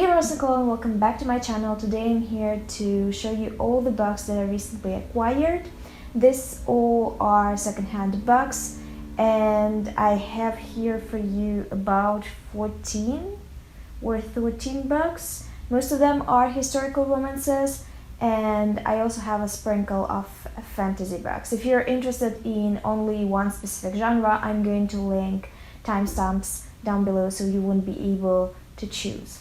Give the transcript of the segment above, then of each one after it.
Hey Nicole, and welcome back to my channel. Today I'm here to show you all the books that I recently acquired. This all are secondhand books, and I have here for you about 14 or 13 books. Most of them are historical romances, and I also have a sprinkle of fantasy books. If you're interested in only one specific genre, I'm going to link timestamps down below so you won't be able to choose.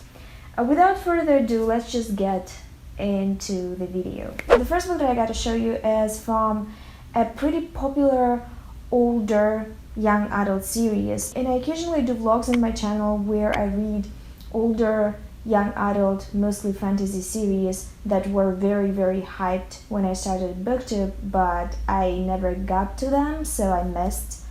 Without further ado, let's just get into the video. The first book that I got to show you is from a pretty popular older young adult series, and I occasionally do vlogs on my channel where I read older young adult, mostly fantasy series that were very hyped when I started Booktube, but I never got to them, so I missed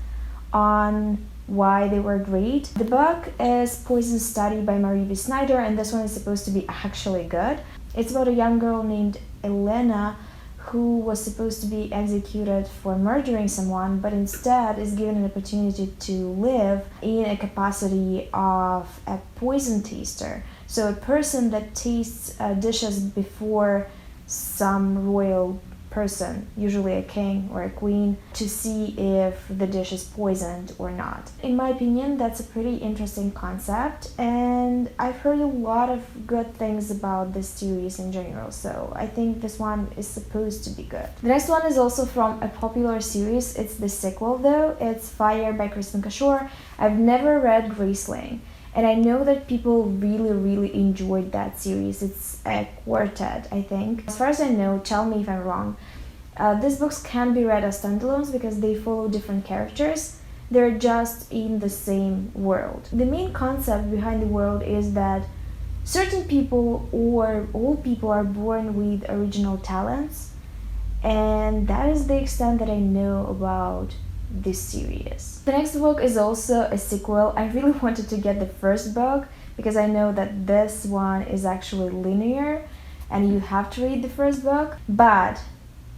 on why they were great. The book is Poison Study by Marie V. Snyder, and this one is supposed to be actually good. It's about a young girl named Elena who was supposed to be executed for murdering someone, but instead is given an opportunity to live in a capacity of a poison taster. So a person that tastes dishes before some royal person, usually a king or a queen, to see if the dish is poisoned or not. In my opinion, that's a pretty interesting concept, and I've heard a lot of good things about this series in general, so I think this one is supposed to be good. The next one is also from a popular series. It's the sequel though. It's Fire by Kristin Cashore. I've never read *𝕊𝕊𝕋𝕆ℎ𝕊, and I know that people really enjoyed that series. It's a quartet, I think. As far as I know, tell me if I'm wrong, these books can be read as standalones because they follow different characters. They're just in the same world. The main concept behind the world is that certain people or all people are born with original talents, and that is the extent that I know about this series. The next book is also a sequel. I really wanted to get the first book because I know that this one is actually linear and you have to read the first book, but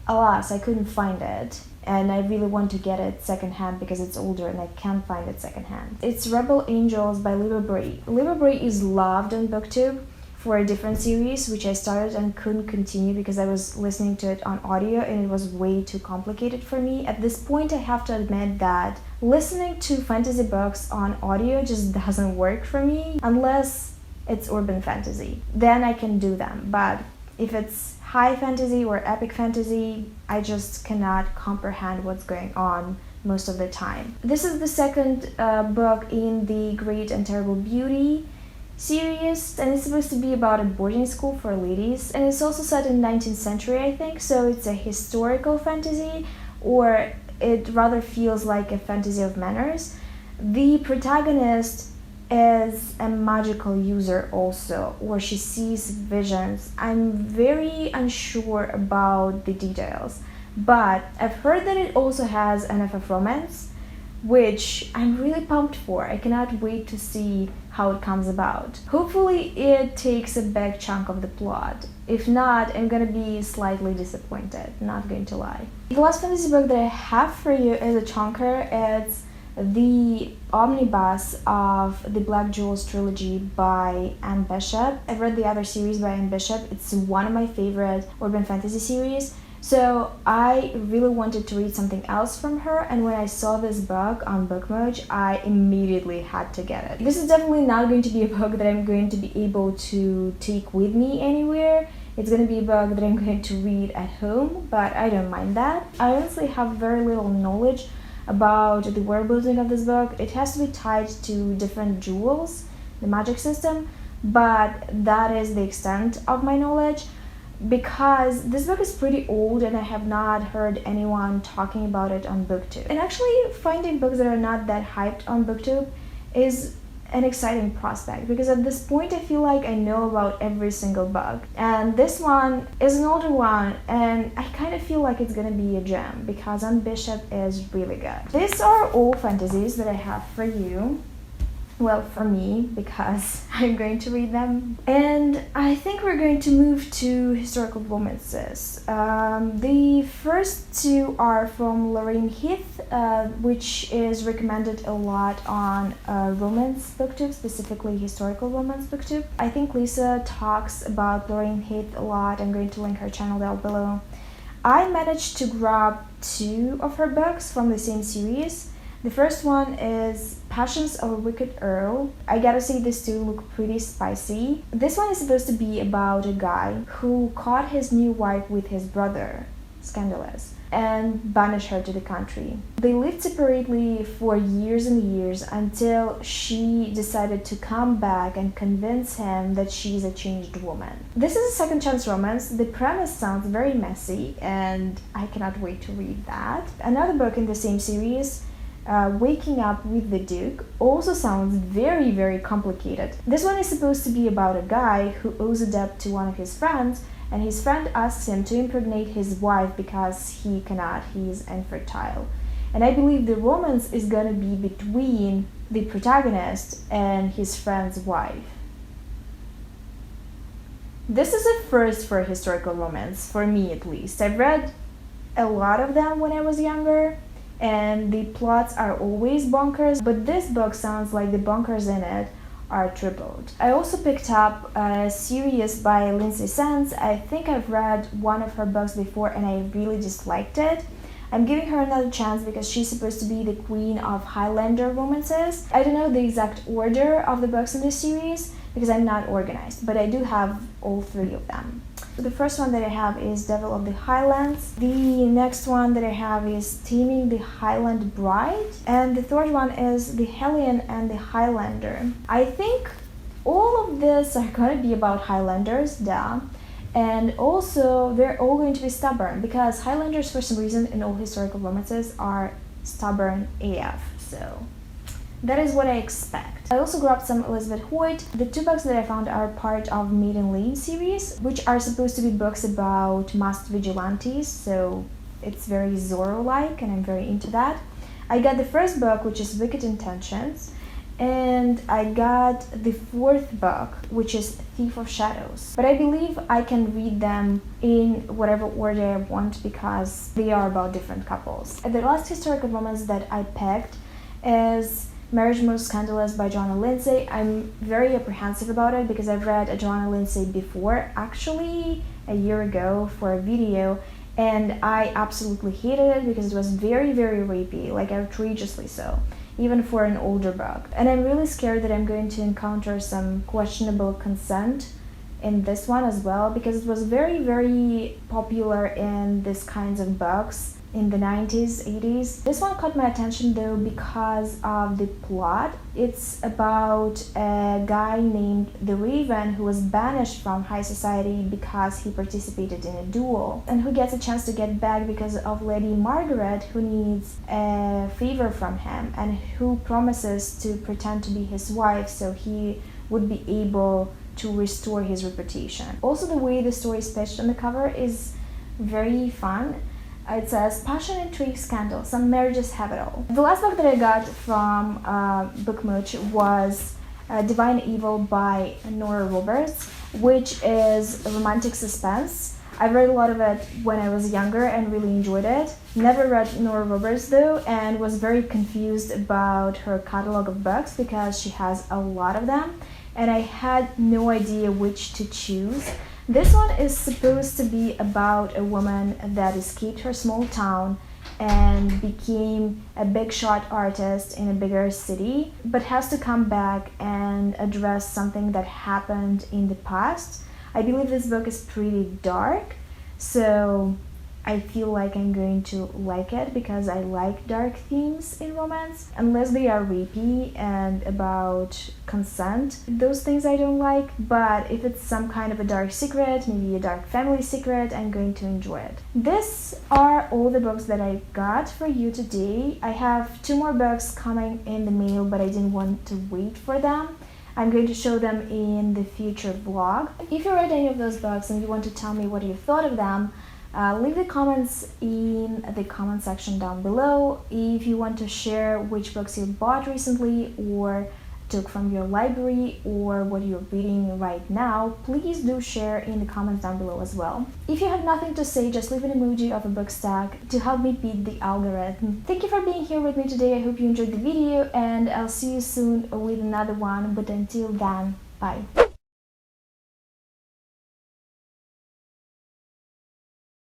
alas, I couldn't find it, and I really want to get it secondhand because it's older and I can't find it secondhand. It's Rebel Angels by 𝕊𝕆ℎ𝕀𝕇. 𝕊𝕆℆𝕀𝕇 is loved on Booktube for a different series, which I started and couldn't continue because I was listening to it on audio and it was way too complicated for me. At this point, I have to admit that listening to fantasy books on audio just doesn't work for me unless it's urban fantasy. Then I can do them, but if it's high fantasy or epic fantasy, I just cannot comprehend what's going on most of the time. This is the second book in the Great and Terrible Beauty series, and it's supposed to be about a boarding school for ladies, and it's also set in the 19th century, I think, so it's a historical fantasy, or it rather feels like a fantasy of manners. The protagonist is a magical user also, or she sees visions. I'm very unsure about the details, but I've heard that it also has an FF romance, which I'm really pumped for. I cannot wait to see how it comes about. Hopefully it takes a big chunk of the plot. If not, I'm gonna be slightly disappointed, not going to lie. The last fantasy book that I have for you is a chunker. It's the omnibus of the Black Jewels trilogy by Anne Bishop. I've read the other series by Anne Bishop. It's one of my favorite urban fantasy series. So I really wanted to read something else from her, and when I saw this book on Bookmoj, I immediately had to get it. This is definitely not going to be a book that I'm going to be able to take with me anywhere. It's going to be a book that I'm going to read at home, but I don't mind that. I honestly have very little knowledge about the world building of this book. It has to be tied to different jewels, the magic system, but that is the extent of my knowledge, because this book is pretty old and I have not heard anyone talking about it on Booktube. And actually finding books that are not that hyped on Booktube is an exciting prospect, because at this point I feel like I know about every single book, and this one is an older one and I kind of feel like it's gonna be a gem because Anne Bishop is really good. These are all fantasies that I have for you. Well, for me, because I'm going to read them. And I think we're going to move to historical romances. The first two are from Lorraine Heath, which is recommended a lot on romance booktube, specifically historical romance booktube. I think Lisa talks about Lorraine Heath a lot. I'm going to link her channel down below. I managed to grab two of her books from the same series. The first one is Passions of a Wicked Earl. I gotta say, these two look pretty spicy. This one is supposed to be about a guy who caught his new wife with his brother, scandalous, and banished her to the country. They lived separately for years and years until she decided to come back and convince him that she's a changed woman. This is a second chance romance. The premise sounds very messy and I cannot wait to read that. Another book in the same series, Waking Up with the Duke, also sounds very, very complicated. This one is supposed to be about a guy who owes a debt to one of his friends, and his friend asks him to impregnate his wife because he cannot, he's infertile. And I believe the romance is gonna be between the protagonist and his friend's wife. This is a first for a historical romance, for me at least. I've read a lot of them when I was younger, and the plots are always bonkers, but this book sounds like the bonkers in it are tripled. I also picked up a series by Lindsay Sands. I think I've read one of her books before and I really disliked it. I'm giving her another chance because she's supposed to be the queen of Highlander romances. I don't know the exact order of the books in this series because I'm not organized, but I do have all three of them. The first one that I have is Devil of the Highlands. The next one that I have is Taming the Highland Bride. And the third one is The Hellion and the Highlander. I think all of this are going to be about Highlanders, duh. And also, they're all going to be stubborn because Highlanders, for some reason, in all historical romances are stubborn AF. So that is what I expect. I also grabbed some Elizabeth Hoyt. The two books that I found are part of Maiden Lane series, which are supposed to be books about masked vigilantes, so it's very Zorro-like, and I'm very into that. I got the first book, which is Wicked Intentions, and I got the fourth book, which is Thief of Shadows. But I believe I can read them in whatever order I want because they are about different couples. And the last historical romance that I picked is Marriage Most Scandalous by Joanna Lindsay. I'm very apprehensive about it because I've read a Joanna Lindsay before, actually a year ago for a video, and I absolutely hated it because it was very, very rapey, like outrageously so, even for an older book. And I'm really scared that I'm going to encounter some questionable consent in this one as well because it was very, very popular in these kinds of books in the 90s, 80s. This one caught my attention though because of the plot. It's about a guy named the Raven who was banished from high society because he participated in a duel, and who gets a chance to get back because of Lady Margaret, who needs a favor from him and who promises to pretend to be his wife so he would be able to restore his reputation. Also, the way the story is pitched on the cover is very fun. It says, passion, intrigue, scandal, some marriages have it all. The last book that I got from Bookmooch was Divine Evil by Nora Roberts, which is a romantic suspense. I read a lot of it when I was younger and really enjoyed it. Never read Nora Roberts though, and was very confused about her catalog of books because she has a lot of them, and I had no idea which to choose. This one is supposed to be about a woman that escaped her small town and became a big shot artist in a bigger city, but has to come back and address something that happened in the past. I believe this book is pretty dark, so I feel like I'm going to like it because I like dark themes in romance, unless they are rapey and about consent. Those things I don't like, but if it's some kind of a dark secret, maybe a dark family secret, I'm going to enjoy it. These are all the books that I got for you today. I have 2 more books coming in the mail, but I didn't want to wait for them. I'm going to show them in the future vlog. If you read any of those books and you want to tell me what you thought of them, leave the comments in the comment section down below. If you want to share which books you bought recently or took from your library or what you're reading right now, please do share in the comments down below as well. If you have nothing to say, just leave an emoji of a book stack to help me beat the algorithm. Thank you for being here with me today. I hope you enjoyed the video, and I'll see you soon with another one, but until then, bye.